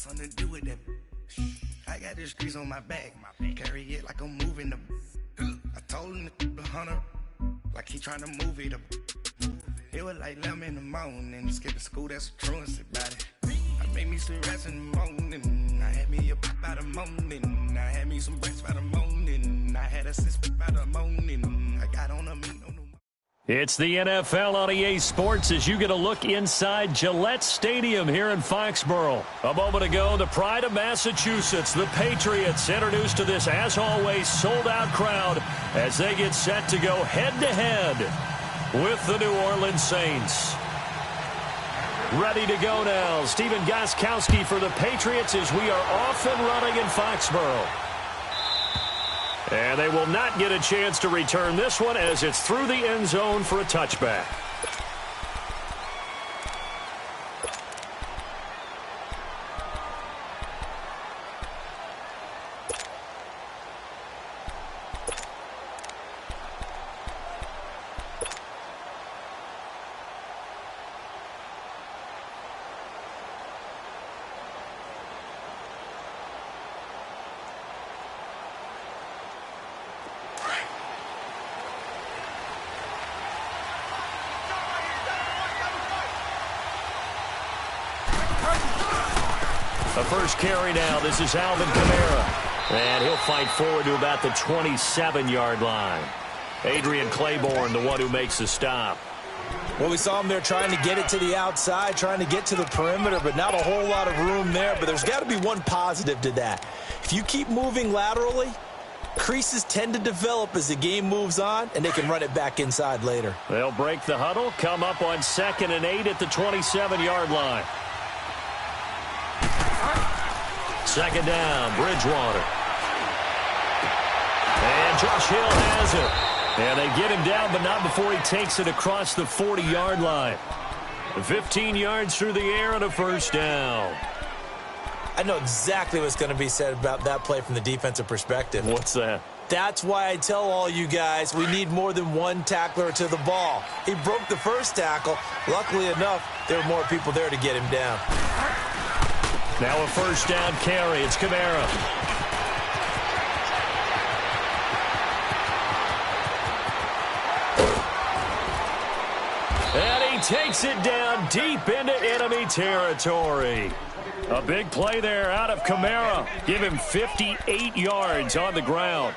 something to do with that. I got the streets on my back. Carry it like I'm moving the. I told him the hunter, like he trying to move it up. It was like 11 in the morning. Skipping school, that's a truancy about it. I made me some rest in the morning. I had me a pop by the morning. I had me some breakfast by the morning. I had a six by the morning. I got on a meat on the. It's the NFL on EA Sports as you get a look inside Gillette Stadium here in Foxborough. A moment ago, the pride of Massachusetts, the Patriots, introduced to this, as always, sold-out crowd as they get set to go head-to-head with the New Orleans Saints. Ready to go now. Stephen Gostkowski for the Patriots as we are off and running in Foxborough. And they will not get a chance to return this one as it's through the end zone for a touchback. The first carry now. This is Alvin Kamara. And he'll fight forward to about the 27-yard line. Adrian Claiborne, the one who makes the stop. Well, we saw him there trying to get it to the outside, trying to get to the perimeter, but not a whole lot of room there. But there's got to be one positive to that. If you keep moving laterally, creases tend to develop as the game moves on, and they can run it back inside later. They'll break the huddle, come up on 2nd and 8 at the 27-yard line. Second down, Bridgewater. And Josh Hill has it. And they get him down, but not before he takes it across the 40-yard line. 15 yards through the air and a first down. I know exactly what's going to be said about that play from the defensive perspective. What's that? That's why I tell all you guys we need more than one tackler to the ball. He broke the first tackle. Luckily enough, there were more people there to get him down. Now a first down carry. It's Kamara. And he takes it down deep into enemy territory. A big play there out of Kamara. Give him 58 yards on the ground.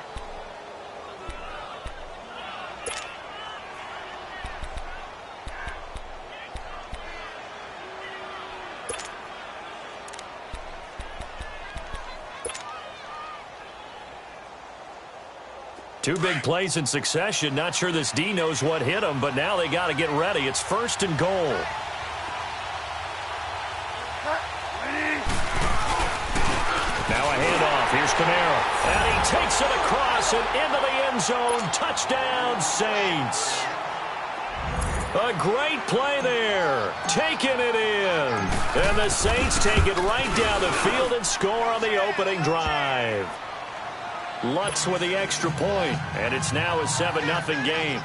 Two big plays in succession. Not sure this D knows what hit him, but now they got to get ready. It's 1st and goal. Now a handoff. Here's Kamara. And he takes it across and into the end zone. Touchdown, Saints. A great play there. Taking it in. And the Saints take it right down the field and score on the opening drive. Lutz with the extra point, and it's now a 7-0 game.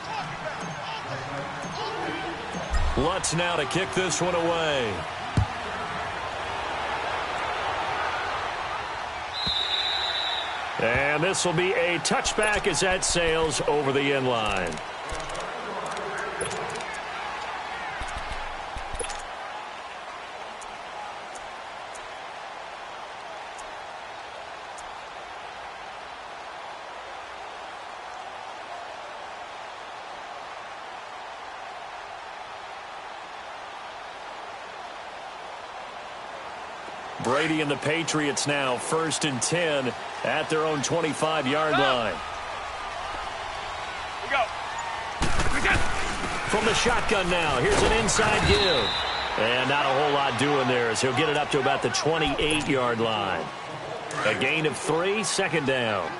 Lutz now to kick this one away. And this will be a touchback as that sails over the end line. Brady and the Patriots now 1st and 10 at their own 25-yard line. We go. From the shotgun now, here's an inside give. And not a whole lot doing there as he'll get it up to about the 28-yard line. A gain of 3, 2nd down.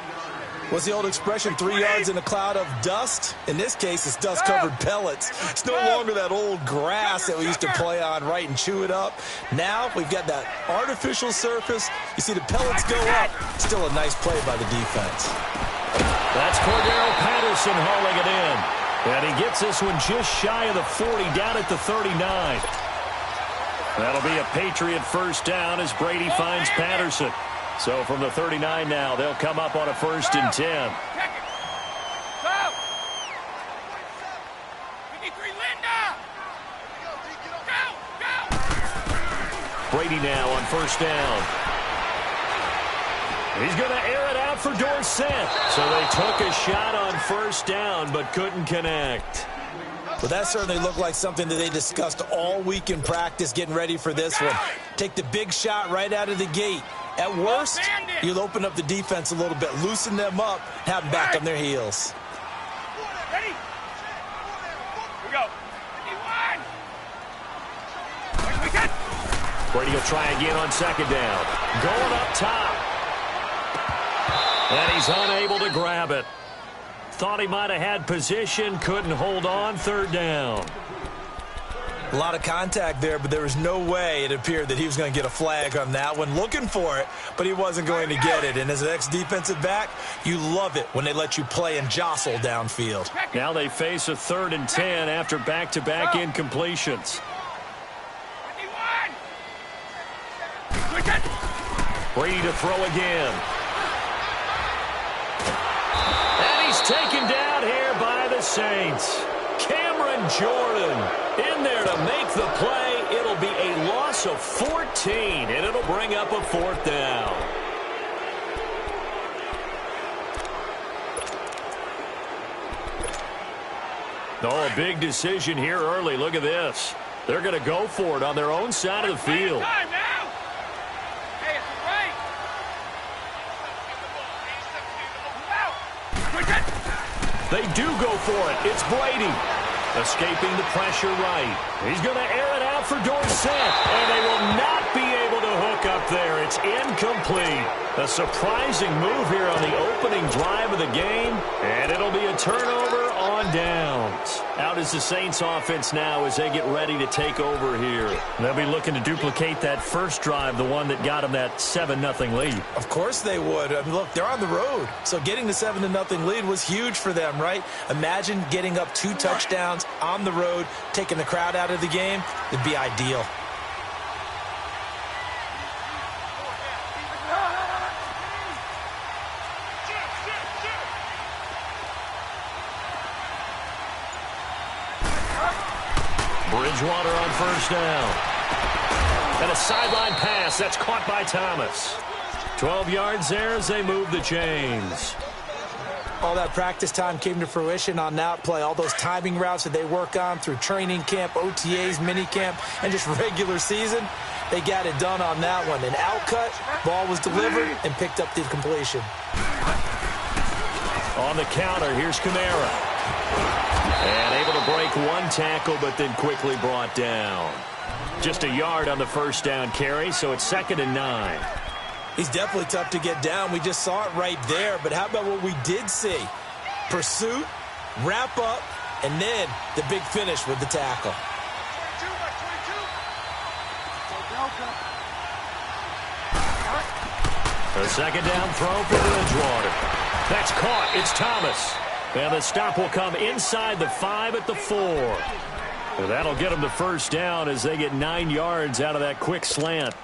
What's the old expression, 3 yards in a cloud of dust? In this case, it's dust-covered pellets. It's no longer that old grass that we used to play on, right, and chew it up. Now we've got that artificial surface. You see the pellets go up. Still a nice play by the defense. That's Cordero Patterson hauling it in. And he gets this one just shy of the 40, down at the 39. That'll be a Patriot first down as Brady finds Patterson. So from the 39 now, they'll come up on a 1st and 10. Brady now on 1st down. He's going to air it out for Dorsett. So they took a shot on 1st down but couldn't connect. Well, that certainly looked like something that they discussed all week in practice getting ready for this one. Take the big shot right out of the gate. At worst, you'll open up the defense a little bit, loosen them up, have them back on their heels. Ready? Here we go. 51. Brady will try again on 2nd down. Going up top. And he's unable to grab it. Thought he might have had position, couldn't hold on. 3rd down. A lot of contact there, but there was no way it appeared that he was going to get a flag on that one. Looking for it, but he wasn't going to get it. And as an ex-defensive back, you love it when they let you play and jostle downfield. Now they face a 3rd and 10 after back-to-back incompletions. Brady to throw again. And he's taken down here by the Saints. Cameron Jordan in there to make the play. It'll be a loss of 14, and it'll bring up a 4th down. Oh, a big decision here early. Look at this. They're going to go for it on their own side of the field. They do go for it. It's Brady. Escaping the pressure right. He's going to air it out for Dorsett. And they will not be able to hook up there. It's incomplete. A surprising move here on the opening drive of the game. And it'll be a turnover on downs. Out is the Saints offense now as they get ready to take over here. They'll be looking to duplicate that first drive, the one that got them that 7-0 lead. Of course they would. I mean, look, they're on the road. So getting the 7-0 lead was huge for them, right? Imagine getting up 2 touchdowns on the road, taking the crowd out of the game. It'd be ideal. Bridgewater on 1st down. And a sideline pass. That's caught by Thomas. 12 yards there as they move the chains. All that practice time came to fruition on that play. All those timing routes that they work on through training camp, OTAs, minicamp, and just regular season, they got it done on that one. An outcut, ball was delivered, and picked up the completion. On the counter, here's Kamara. And able to break 1 tackle, but then quickly brought down. Just a yard on the 1st down carry, so it's 2nd and 9. He's definitely tough to get down. We just saw it right there. But how about what we did see? Pursuit, wrap up, and then the big finish with the tackle. A 2nd down throw for Bridgewater. That's caught. It's Thomas. And the stop will come inside the 5 at the 4. And that'll get them the 1st down as they get 9 yards out of that quick slant.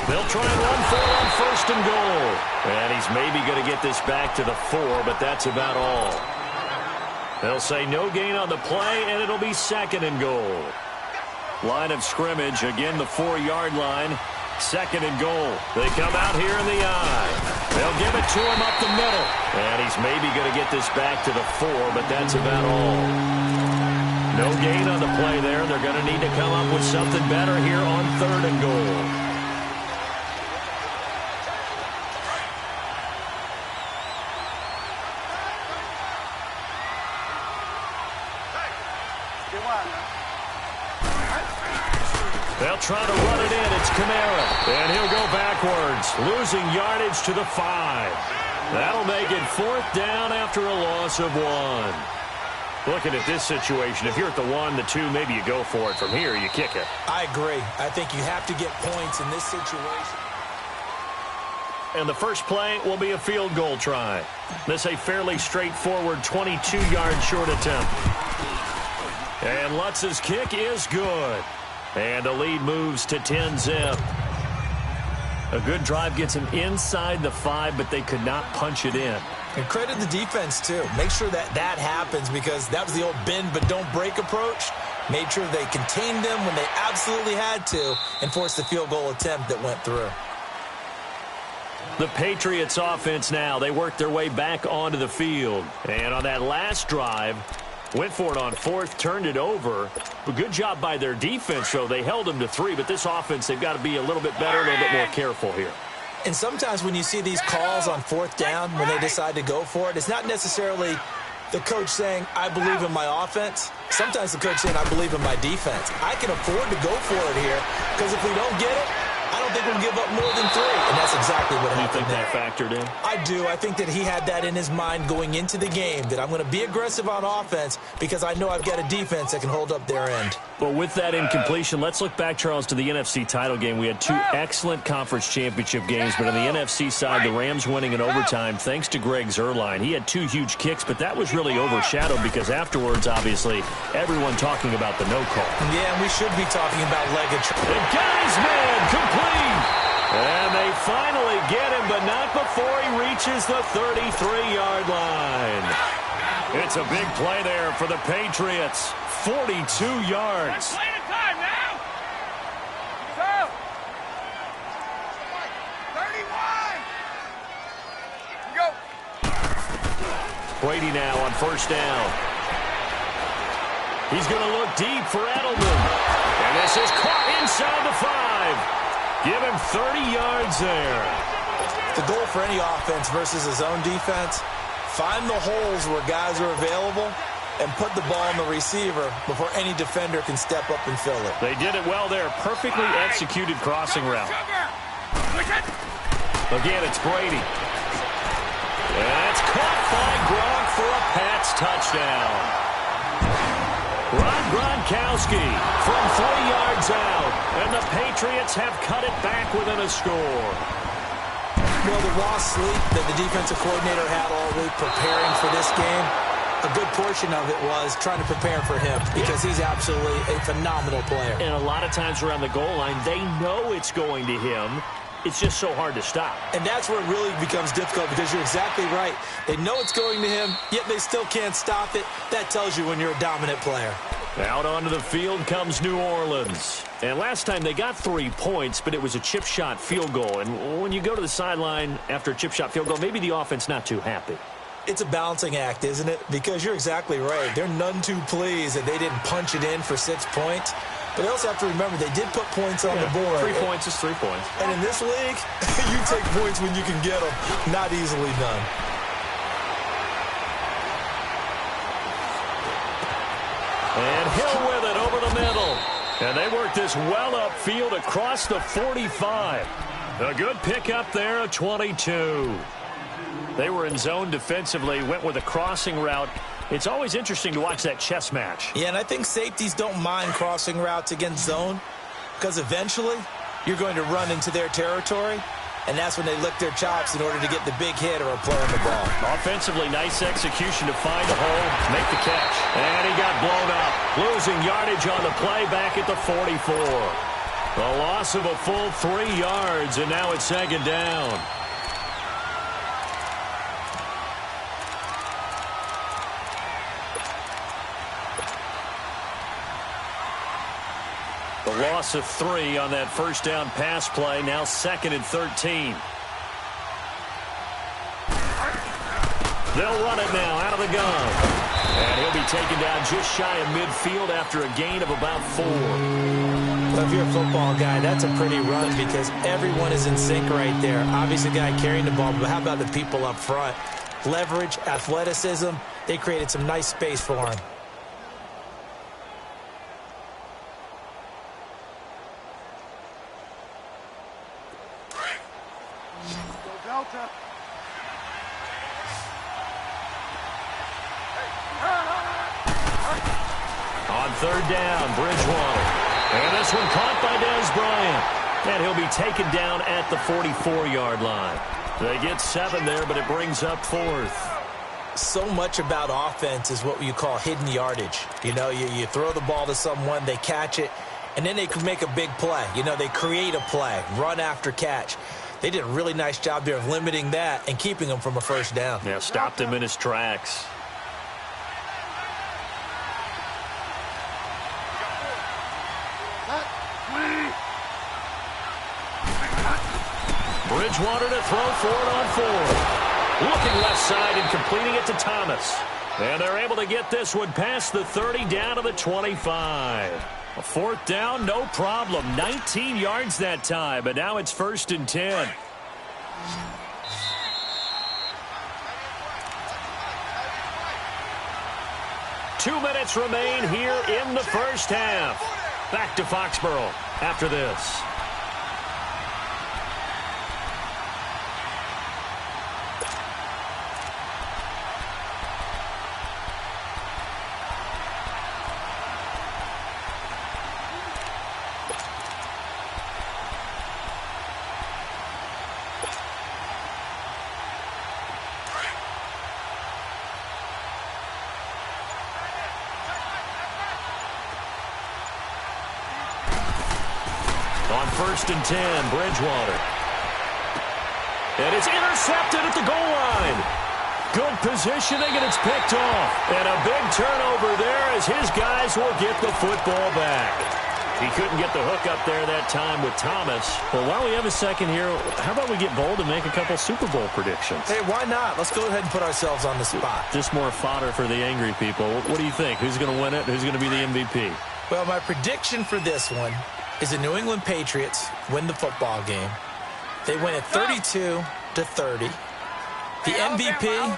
They'll try and run for it on 1st and goal. And he's maybe going to get this back to the 4, but that's about all. They'll say no gain on the play, and it'll be 2nd and goal. Line of scrimmage, again the 4-yard line. 2nd and goal. They come out here in the eye. They'll give it to him up the middle. And he's maybe going to get this back to the 4, but that's about all. No gain on the play there. They're going to need to come up with something better here on 3rd and goal. They'll try to run it in. It's Kamara. And he'll go backwards, losing yardage to the 5. That'll make it 4th down after a loss of 1. Looking at this situation, if you're at the 1, the 2, maybe you go for it. From here, you kick it. I agree. I think you have to get points in this situation. And the first play will be a field goal try. This a fairly straightforward 22-yard short attempt. And Lutz's kick is good. And the lead moves to 10-zip. A good drive gets him inside the 5, but they could not punch it in. And credit the defense, too. Make sure that that happens because that was the old bend but don't break approach. Made sure they contained them when they absolutely had to and forced the field goal attempt that went through. The Patriots offense now, they work their way back onto the field. And on that last drive, went for it on 4th, turned it over. A good job by their defense, though. They held them to 3, but this offense, they've got to be a little bit better, a little bit more careful here. And sometimes when you see these calls on 4th down, when they decide to go for it, it's not necessarily the coach saying, I believe in my offense. Sometimes the coach saying, I believe in my defense. I can afford to go for it here because if we don't get it, I don't think we'll give up more than 3. And that's exactly what happened. You think that factored in? I do. I think that he had that in his mind going into the game, that I'm going to be aggressive on offense because I know I've got a defense that can hold up their end. Well, with that incompletion, let's look back, Charles, to the NFC title game. We had 2 excellent conference championship games, but on the NFC side, the Rams winning in overtime thanks to Greg Zuerlein. He had 2 huge kicks, but that was really overshadowed because afterwards, obviously, everyone talking about the no call. Yeah, and we should be talking about Legatron. The guy's man, complete! And they finally get him, but not before he reaches the 33-yard line. It's a big play there for the Patriots. 42 yards. Play the time now. So, 31. Go. Brady now on 1st down. He's going to look deep for Edelman. And this is caught inside the 5. Give him 30 yards there. The goal for any offense versus his own defense, find the holes where guys are available and put the ball on the receiver before any defender can step up and fill it. They did it well there. Perfectly executed crossing route. Again, it's Brady. And it's caught by Gronk for a Pats touchdown. Rob Gronkowski from 3 yards out. And the Patriots have cut it back within a score. Well, the raw sleep that the defensive coordinator had all week preparing for this game, a good portion of it was trying to prepare for him because he's absolutely a phenomenal player. And a lot of times around the goal line, they know it's going to him. It's just so hard to stop. And that's where it really becomes difficult because you're exactly right. They know it's going to him, yet they still can't stop it. That tells you when you're a dominant player. Out onto the field comes New Orleans. And last time they got 3 points, but it was a chip shot field goal. And when you go to the sideline after a chip shot field goal, maybe the offense not too happy. It's a balancing act, isn't it? Because you're exactly right. They're none too pleased that they didn't punch it in for 6 points. But they also have to remember they did put points on the board. 3 points is 3 points. And in this league, you take points when you can get them. Not easily done. And Hill with it over the middle. And they work this well upfield across the 45. A good pickup there, a 22. They were in zone defensively, went with a crossing route. It's always interesting to watch that chess match. Yeah, and I think safeties don't mind crossing routes against zone because eventually you're going to run into their territory, and that's when they lick their chops in order to get the big hit or a play on the ball. Offensively, nice execution to find a hole, make the catch. And he got blown up, losing yardage on the play back at the 44. A loss of a full 3 yards, and now it's 2nd down. The loss of 3 on that 1st down pass play, now 2nd and 13. They'll run it now out of the gun. And he'll be taken down just shy of midfield after a gain of about 4. Well, if you're a football guy, that's a pretty run because everyone is in sync right there. Obviously, the guy carrying the ball, but how about the people up front? Leverage, athleticism, they created some nice space for him. third down. Bridgewater. And this one caught by Dez Bryant. And he'll be taken down at the 44-yard line. They get 7 there, but it brings up 4th. So much about offense is what you call hidden yardage. You know, you throw the ball to someone, they catch it, and then they can make a big play. You know, they create a play, run after catch. They did a really nice job there of limiting that and keeping him from a first down. Yeah, stopped him in his tracks. Bridgewater to throw for it on 4th. Looking left side and completing it to Thomas. And they're able to get this one past the 30 down to the 25. A 4th down, no problem. 19 yards that time, but now it's 1st and 10. Two minutes remain here in the first half. Back to Foxborough after this. On 1st and 10, Bridgewater. And it's intercepted at the goal line. Good positioning, and it's picked off. And a big turnover there as his guys will get the football back. He couldn't get the hook up there that time with Thomas. Well, while we have a second here, how about we get bold and make a couple Super Bowl predictions? Hey, why not? Let's go ahead and put ourselves on the spot. Just more fodder for the angry people. What do you think? Who's going to win it? Who's going to be the MVP? Well, my prediction for this one is the New England Patriots win the football game. They win it 32-30. The MVP,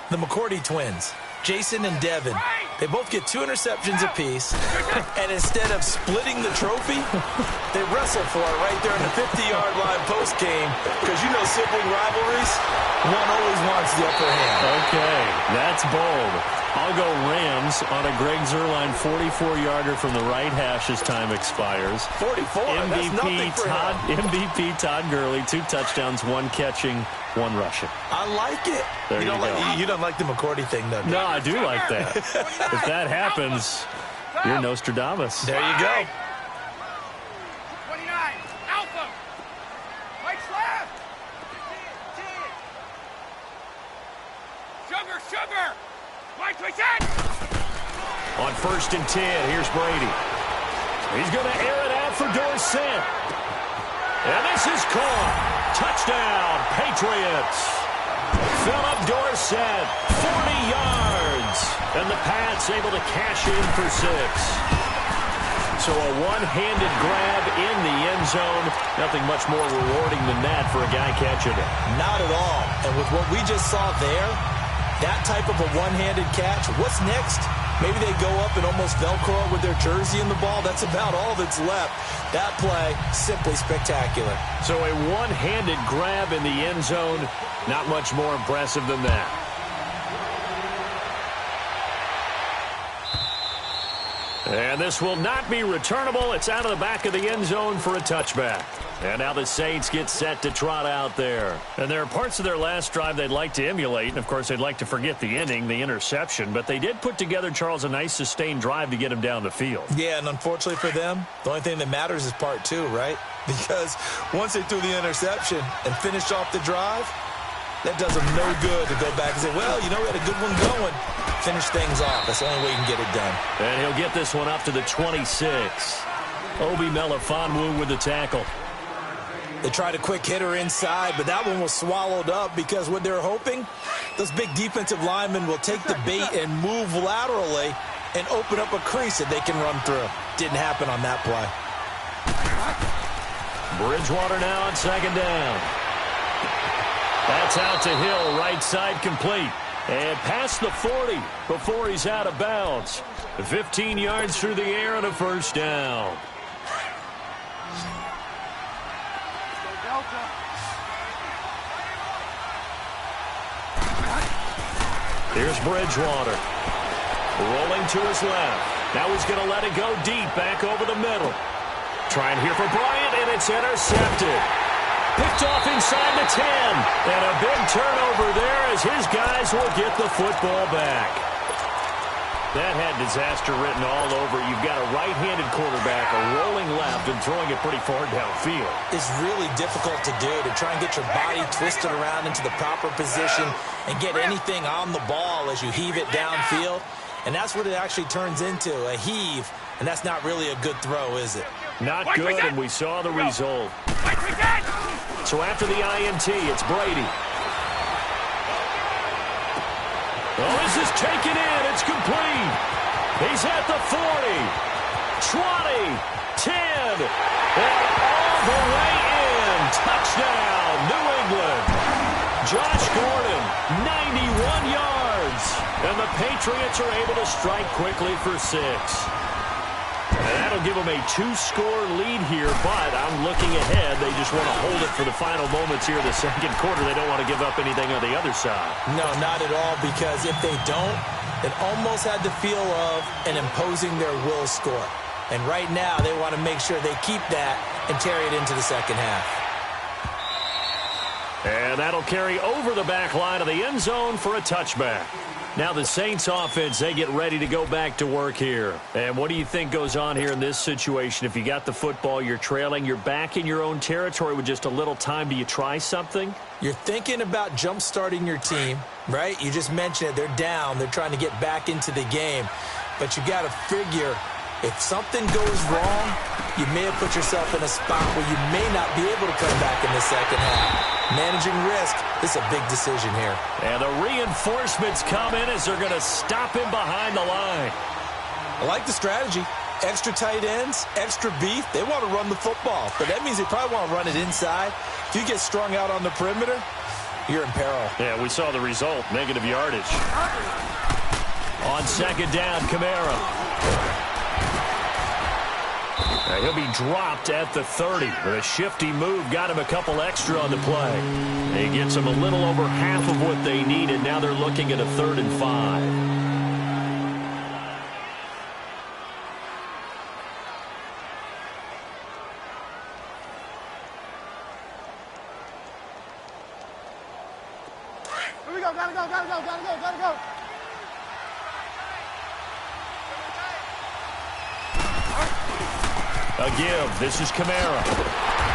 the McCourty twins, Jason and Devin. They both get 2 interceptions apiece, and instead of splitting the trophy, they wrestle for it right there in the 50-yard line post-game, because you know sibling rivalries, one always wants the upper hand. Okay, that's bold. I'll go Rams on a Greg Zuerlein 44-yarder from the right hash as time expires. 44, that's nothing for him. MVP Todd Gurley, 2 touchdowns, 1 catching, 1 rushing. I like it. There you go. You don't like the McCourty thing, though. No, I do like that. If that happens, you're Nostradamus. There you go. 29, Alpha. Right left. Sugar. Right to On 1st and 10, here's Brady. He's going to air it out for Dorsett. And this is caught. Touchdown, Patriots. Philip Dorsett, 40 yards. And the Pats able to cash in for 6. So a one-handed grab in the end zone. Nothing much more rewarding than that for a guy catching it. Not at all. And with what we just saw there, that type of a one-handed catch, what's next? Maybe they go up and almost Velcro with their jersey in the ball. That's about all that's left. That play, simply spectacular. So a one-handed grab in the end zone. Not much more impressive than that. And this will not be returnable. It's out of the back of the end zone for a touchback. And now the Saints get set to trot out there. And there are parts of their last drive they'd like to emulate. And, of course, they'd like to forget the ending, the interception. But they did put together, Charles, a nice sustained drive to get him down the field. Yeah, and unfortunately for them, the only thing that matters is part 2, right? Because once they threw the interception and finished off the drive, that does them no good to go back and say, well, you know, we had a good one going. Finish things off. That's the only way you can get it done. And he'll get this one up to the 26. Obi Melifonwu with the tackle. They tried a quick hitter inside, but that one was swallowed up because what they're hoping, those big defensive linemen will take the bait and move laterally and open up a crease that they can run through. Didn't happen on that play. Bridgewater now on 2nd down. That's out to Hill, right side complete. And past the 40 before he's out of bounds. 15 yards through the air and a 1st down. Here's Bridgewater. Rolling to his left. Now he's going to let it go deep, back over the middle. Trying here for Bryant, and it's intercepted. Picked off inside the 10. And a big turnover there as his guys will get the football back. That had disaster written all over. You've got a right-handed quarterback, a rolling left, and throwing it pretty far downfield. It's really difficult to do, to try and get your body twisted around into the proper position and get anything on the ball as you heave it downfield. And that's what it actually turns into, a heave. And that's not really a good throw, is it? Not good, and we saw the result. So after the INT, it's Brady. Oh, this is taken in. It's complete. He's at the 40, 20, 10, and all the way in. Touchdown, New England. Josh Gordon, 91 yards. And the Patriots are able to strike quickly for 6. And that'll give them a 2-score lead here, but I'm looking ahead. They just want to hold it for the final moments here in the second quarter. They don't want to give up anything on the other side. No, not at all, because if they don't, it almost had the feel of an imposing their will score. And right now, they want to make sure they keep that and carry it into the second half. And that'll carry over the back line of the end zone for a touchback. Now the Saints offense, they get ready to go back to work here. And what do you think goes on here in this situation? If you got the football, you're trailing, you're back in your own territory with just a little time. Do you try something? You're thinking about jump-starting your team, right? You just mentioned it. They're down. They're trying to get back into the game. But you got to figure, if something goes wrong, you may have put yourself in a spot where you may not be able to come back in the second half. Managing risk, this is a big decision here. And the reinforcements come in as they're going to stop him behind the line. I like the strategy. Extra tight ends, extra beef. They want to run the football, but that means they probably want to run it inside. If you get strung out on the perimeter, you're in peril. Yeah, we saw the result, negative yardage. On second down, Kamara. He'll be dropped at the 30. But a shifty move got him a couple extra on the play. He gets them a little over half of what they needed. Now they're looking at a 3rd and 5. Here we go, gotta go. A give. This is Kamara.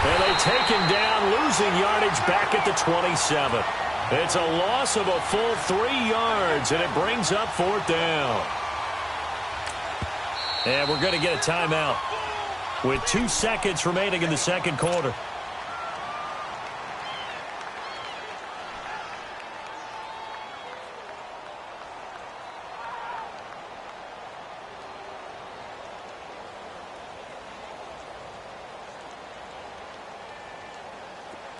And they take him down, losing yardage back at the 27. It's a loss of a full 3 yards, and it brings up 4th down. And we're going to get a timeout with 2 seconds remaining in the second quarter.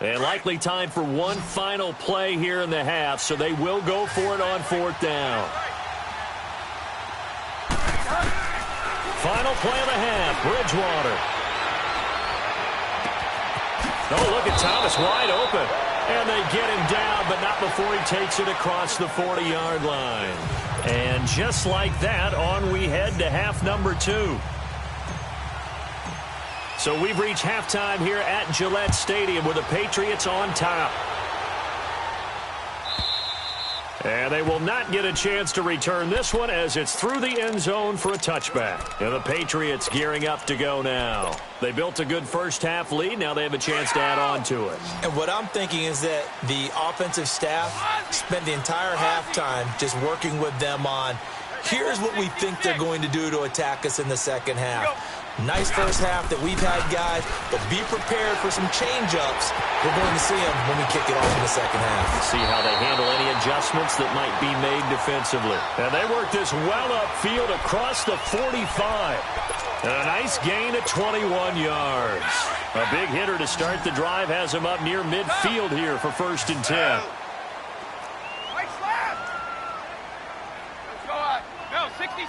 And likely time for one final play here in the half, so they will go for it on 4th down. Final play of the half, Bridgewater. Oh, look at Thomas wide open. And they get him down, but not before he takes it across the 40-yard line. And just like that, on we head to half number 2. So we've reached halftime here at Gillette Stadium with the Patriots on top. And they will not get a chance to return this one as it's through the end zone for a touchback. And the Patriots gearing up to go now. They built a good first half lead. Now they have a chance to add on to it. And what I'm thinking is that the offensive staff spent the entire halftime just working with them on, here's what we think they're going to do to attack us in the second half. Nice first half that we've had, guys, but be prepared for some change-ups. We're going to see them when we kick it off in the second half. See how they handle any adjustments that might be made defensively. And they work this well upfield across the 45. And a nice gain at 21 yards. A big hitter to start the drive has him up near midfield here for 1st and 10. Right slap. Let's go out. No, 66.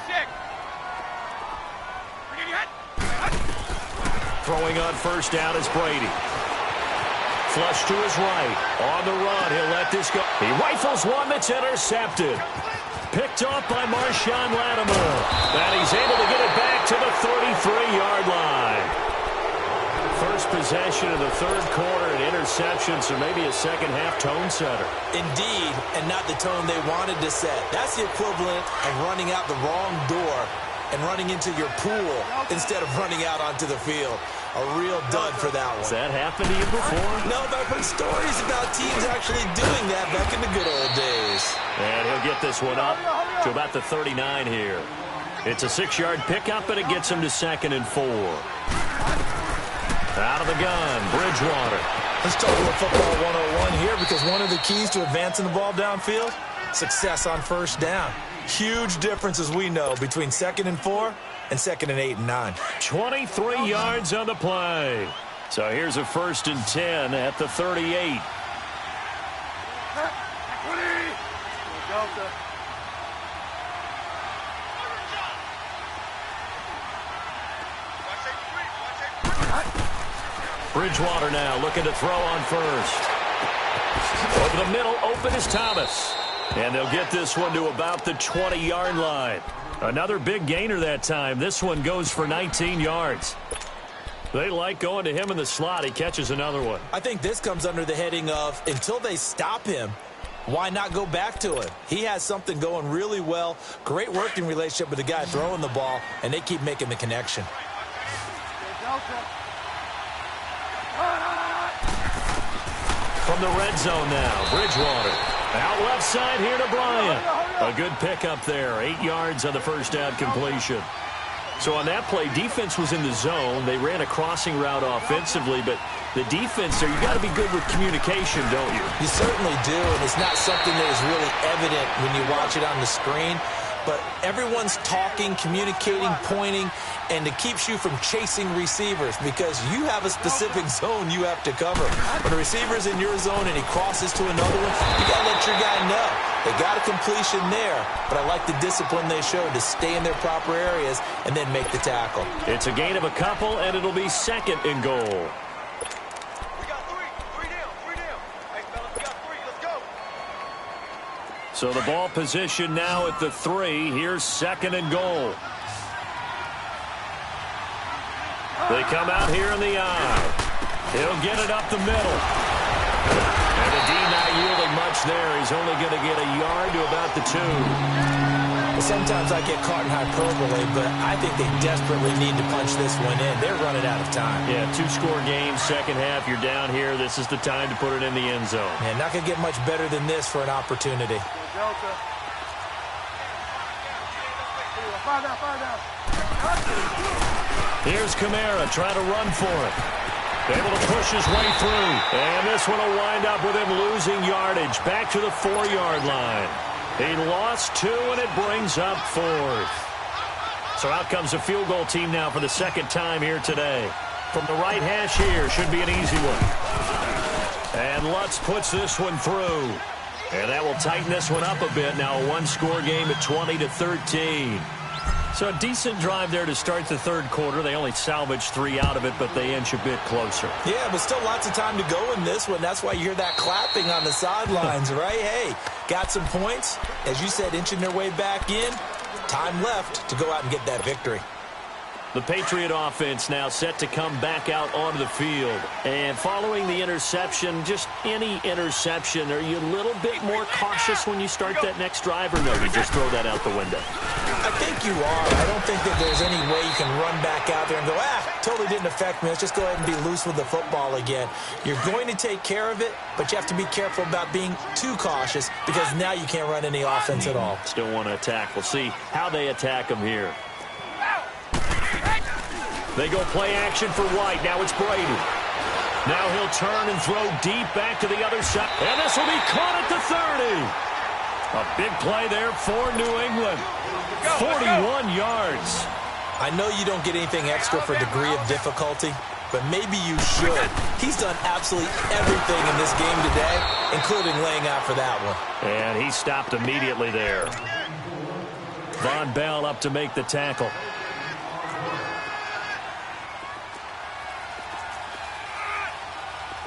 Bring it, Throwing on 1st down is Brady. Flush to his right. On the run, he'll let this go. He rifles one that's intercepted. picked off by Marshawn Lattimore. And he's able to get it back to the 33-yard line. First possession of the third quarter, an interception, so maybe a second-half tone setter. Indeed, and not the tone they wanted to set. That's the equivalent of running out the wrong door and running into your pool instead of running out onto the field. A real dud for that one. Has that happened to you before? No, but I've heard stories about teams actually doing that back in the good old days. And he'll get this one up to about the 39 here. It's a 6-yard pickup, and it gets him to 2nd and 4. Out of the gun, Bridgewater. Let's talk about football 101 here, because one of the keys to advancing the ball downfield, success on first down. Huge difference, as we know, between 2nd and 4 and 2nd and 8 and 9. 23 yards on the play. So here's a 1st and 10 at the 38. Bridgewater now looking to throw on first. Over the middle, open is Thomas. And they'll get this one to about the 20-yard line. Another big gainer that time. This one goes for 19 yards. They like going to him in the slot. He catches another one. I think this comes under the heading of, until they stop him, why not go back to him? He has something going really well. Great working relationship with the guy throwing the ball, and they keep making the connection. From the red zone now, Bridgewater. Out left side here to Bryant. A good pickup there. 8 yards on the first down completion. So on that play, defense was in the zone. They ran a crossing route offensively, but the defense there, you got to be good with communication, don't you? You certainly do, and it's not something that is really evident when you watch it on the screen. But everyone's talking, communicating, pointing, and it keeps you from chasing receivers because you have a specific zone you have to cover. When a receiver's in your zone and he crosses to another one, you got to let your guy know. They got a completion there, but I like the discipline they showed to stay in their proper areas and then make the tackle. It's a gain of a couple, and it'll be 2nd and goal. We got three down. Hey, fellas, we got 3. Let's go. So the ball position now at the 3. Here's 2nd and goal. They come out here in the eye. He'll get it up the middle. And the D not yielding much there. He's only going to get a yard to about the 2. Well, sometimes I get caught in hyperbole, but I think they desperately need to punch this one in. They're running out of time. Yeah, 2-score game, second half. You're down here. This is the time to put it in the end zone. Man, not going to get much better than this for an opportunity. Here's Kamara trying to run for it. Able to push his way through. And this one will wind up with him losing yardage. Back to the 4-yard line. He lost 2, and it brings up 4th. So out comes the field goal team now for the 2nd time here today. From the right hash here, should be an easy one. And Lutz puts this one through. And that will tighten this one up a bit. Now a 1-score game at 20-13. So a decent drive there to start the third quarter. They only salvaged 3 out of it, but they inch a bit closer. Yeah, but still lots of time to go in this one. That's why you hear that clapping on the sidelines, right? Hey, got some points. As you said, inching their way back in. Time left to go out and get that victory. The Patriot offense now set to come back out onto the field. And following the interception, just any interception, are you a little bit more cautious when you start that next drive, or no, you just throw that out the window? I think you are. I don't think that there's any way you can run back out there and go, totally didn't affect me. Let's just go ahead and be loose with the football again. You're going to take care of it, but you have to be careful about being too cautious because now you can't run any offense at all. Still want to attack. We'll see how they attack them here. They go play action for White. Now it's Brady. Now he'll turn and throw deep back to the other side. And this will be caught at the 30. A big play there for New England. 41 yards. I know you don't get anything extra for degree of difficulty, but maybe you should. He's done absolutely everything in this game today, including laying out for that one. And he stopped immediately there. Von Bell up to make the tackle.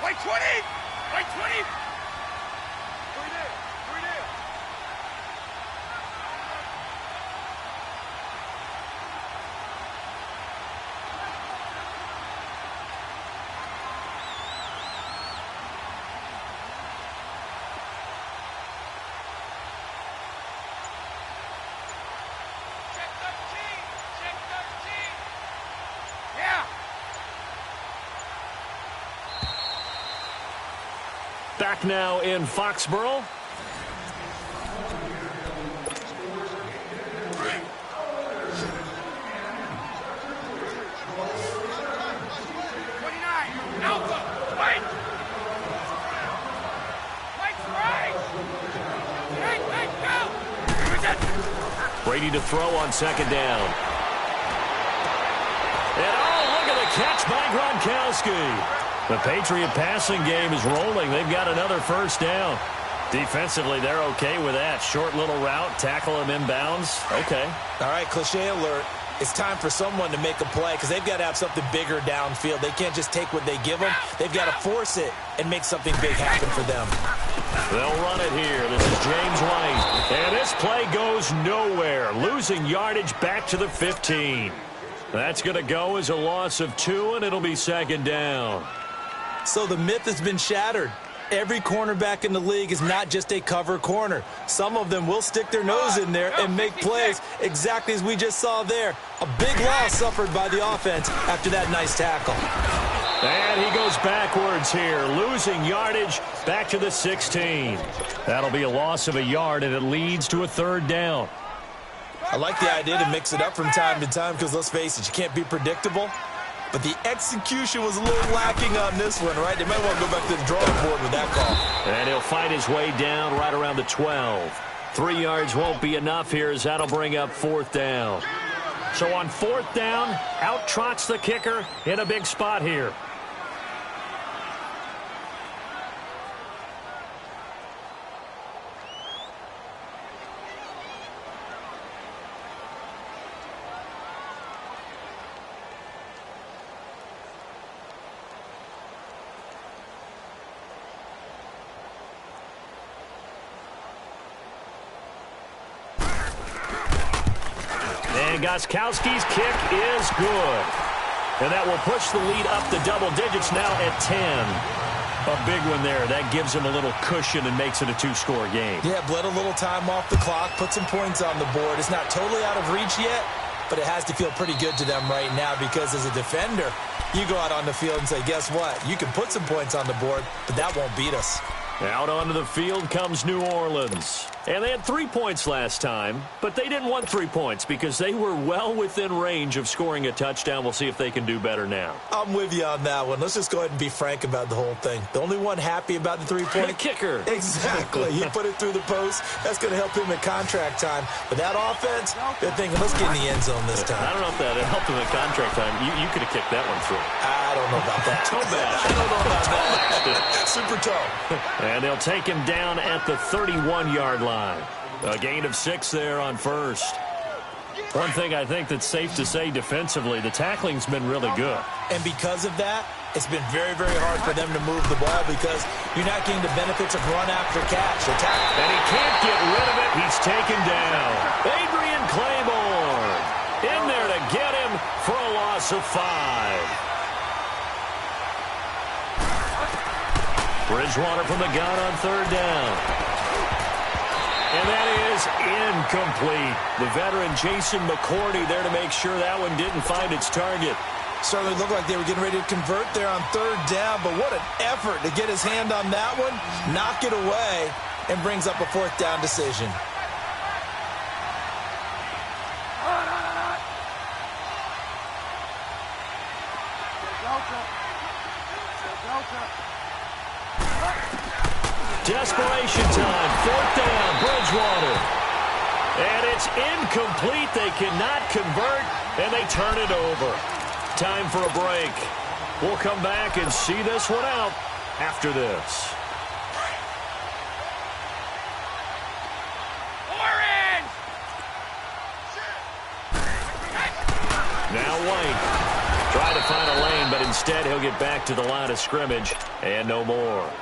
White 20! White 20! Back now in Foxborough. Brady to throw on second down. And look at the catch by Gronkowski. The Patriot passing game is rolling. They've got another first down. Defensively, they're okay with that. Short little route, tackle him inbounds. Okay. All right, cliche alert. It's time for someone to make a play because they've got to have something bigger downfield. They can't just take what they give them. They've got to force it and make something big happen for them. They'll run it here. This is James White. And this play goes nowhere. Losing yardage back to the 15. That's going to go as a loss of 2, and it'll be second down. So the myth has been shattered. Every cornerback in the league is not just a cover corner. Some of them will stick their nose in there and make plays exactly as we just saw there. A big loss suffered by the offense after that nice tackle. And he goes backwards here, losing yardage back to the 16. That'll be a loss of a yard, and it leads to a third down. I like the idea to mix it up from time to time because, let's face it, you can't be predictable. But the execution was a little lacking on this one, right? They might want to go back to the drawing board with that call. And he'll fight his way down right around the 12. 3 yards won't be enough here as that'll bring up fourth down. So on fourth down, out trots the kicker in a big spot here. And Gostkowski's kick is good. And that will push the lead up to double digits now at 10. A big one there. That gives him a little cushion and makes it a 2-score game. Yeah, bled a little time off the clock, put some points on the board. It's not totally out of reach yet, but it has to feel pretty good to them right now because as a defender, you go out on the field and say, guess what? You can put some points on the board, but that won't beat us. Out onto the field comes New Orleans. And they had 3 points last time, but they didn't want 3 points because they were well within range of scoring a touchdown. We'll see if they can do better now. I'm with you on that one. Let's just go ahead and be frank about the whole thing. The only one happy about the 3-point... The kicker. Exactly. He put it through the post. That's going to help him in contract time. But that offense, they're thinking, let's get in the end zone this time. I don't know if that helped him in contract time. You could have kicked that one through. I don't know about that. Toe bash. I don't know about that. Super toe. And they'll take him down at the 31-yard line. A gain of 6 there on first. One thing I think that's safe to say defensively, the tackling's been really good. And because of that, it's been very, very hard for them to move the ball because you're not getting the benefits of run after catch. And he can't get rid of it. He's taken down. Adrian Claiborne in there to get him for a loss of 5. Bridgewater from the gun on third down. And that is incomplete. The veteran Jason McCourty there to make sure that one didn't find its target. Certainly looked like they were getting ready to convert there on third down, but what an effort to get his hand on that one, knock it away, and brings up a fourth down decision. Desperation time, fourth down, Bridgewater. And it's incomplete. They cannot convert, and they turn it over. Time for a break. We'll come back and see this one out after this. Orange! Now White. Try to find a lane, but instead he'll get back to the line of scrimmage and no more.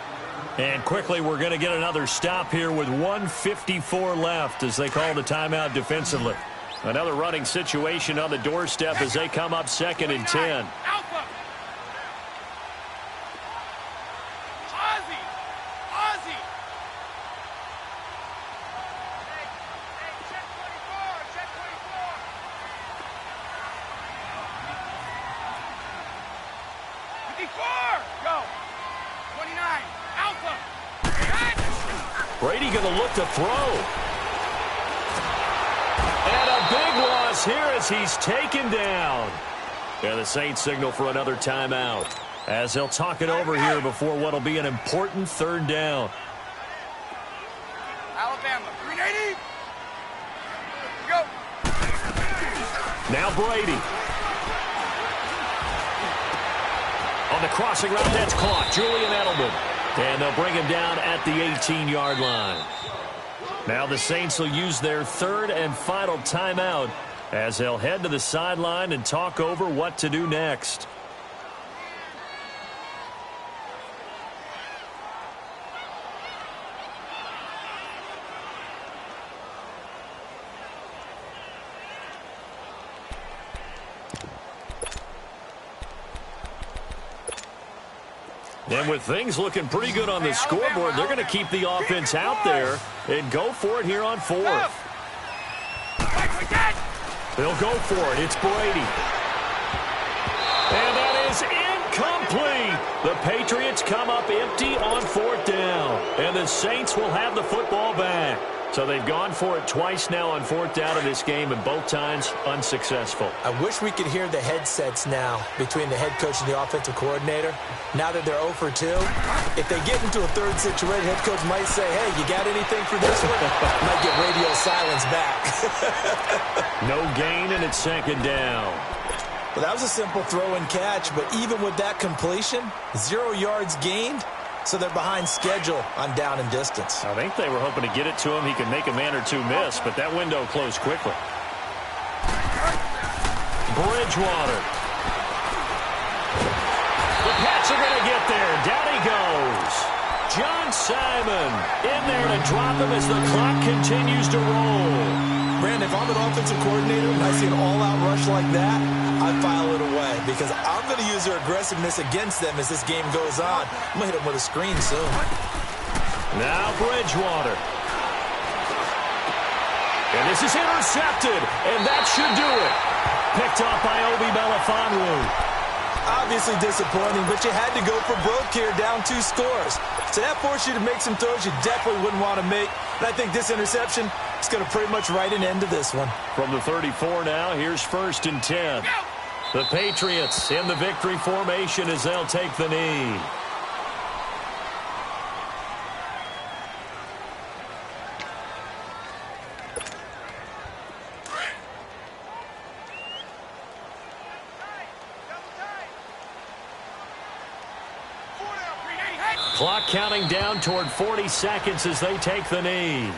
And quickly, we're going to get another stop here with 1:54 left as they call the timeout defensively. Another running situation on the doorstep as they come up 2nd and 10. Alpha! Ozzy! Ozzy! Hey, check 24! Check 24! 54! Go! 29! Alpha! Brady going to look to throw. And a big loss here as he's taken down. And the Saints signal for another timeout as they'll talk it over here before what will be an important third down. Alabama, 380. Go. Now Brady. On the crossing route, that's caught. Julian Edelman. And they'll bring him down at the 18-yard line. Now the Saints will use their third and final timeout as they'll head to the sideline and talk over what to do next. And with things looking pretty good on the scoreboard, they're going to keep the offense out there and go for it here on fourth. They'll go for it. It's Brady. And that is incomplete. The Patriots come up empty on fourth down. And the Saints will have the football back. So they've gone for it twice now on fourth down in this game, and both times unsuccessful. I wish we could hear the headsets now between the head coach and the offensive coordinator. Now that they're 0 for 2, if they get into a third situation, head coach might say, hey, you got anything for this one? Might get radio silence back. No gain, and it's second down. Well, that was a simple throw and catch, but even with that completion, 0 yards gained. So they're behind schedule on down and distance. I think they were hoping to get it to him. He could make a man or two miss, but that window closed quickly. Bridgewater. The Pats are going to get there. Down he goes. John Simon in there to drop him as the clock continues to roll. Brandon, if I'm an offensive coordinator and I see an all-out rush like that, I file it away because I'm going to use their aggressiveness against them as this game goes on. I'm going to hit them with a screen soon. Now Bridgewater. And this is intercepted, and that should do it. Picked off by Obi Melifonwu. Obviously disappointing, but you had to go for broke here, down 2 scores. So that forced you to make some throws you definitely wouldn't want to make. And I think this interception is going to pretty much write an end to this one. From the 34 now, here's 1st and 10. The Patriots in the victory formation as they'll take the knee. Clock counting down toward 40 seconds as they take the knee.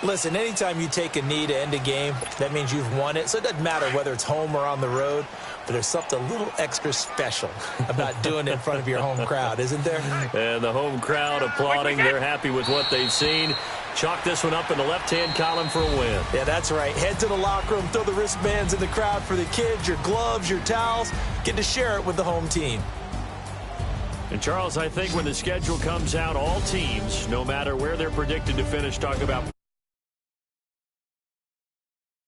Listen, anytime you take a knee to end a game, that means you've won it. So it doesn't matter whether it's home or on the road, but there's something a little extra special about doing it in front of your home crowd, isn't there? And the home crowd applauding. They're happy with what they've seen. Chalk this one up in the left-hand column for a win. Yeah, that's right. Head to the locker room, throw the wristbands in the crowd for the kids, your gloves, your towels. Get to share it with the home team. And, Charles, I think when the schedule comes out, all teams, no matter where they're predicted to finish, talk about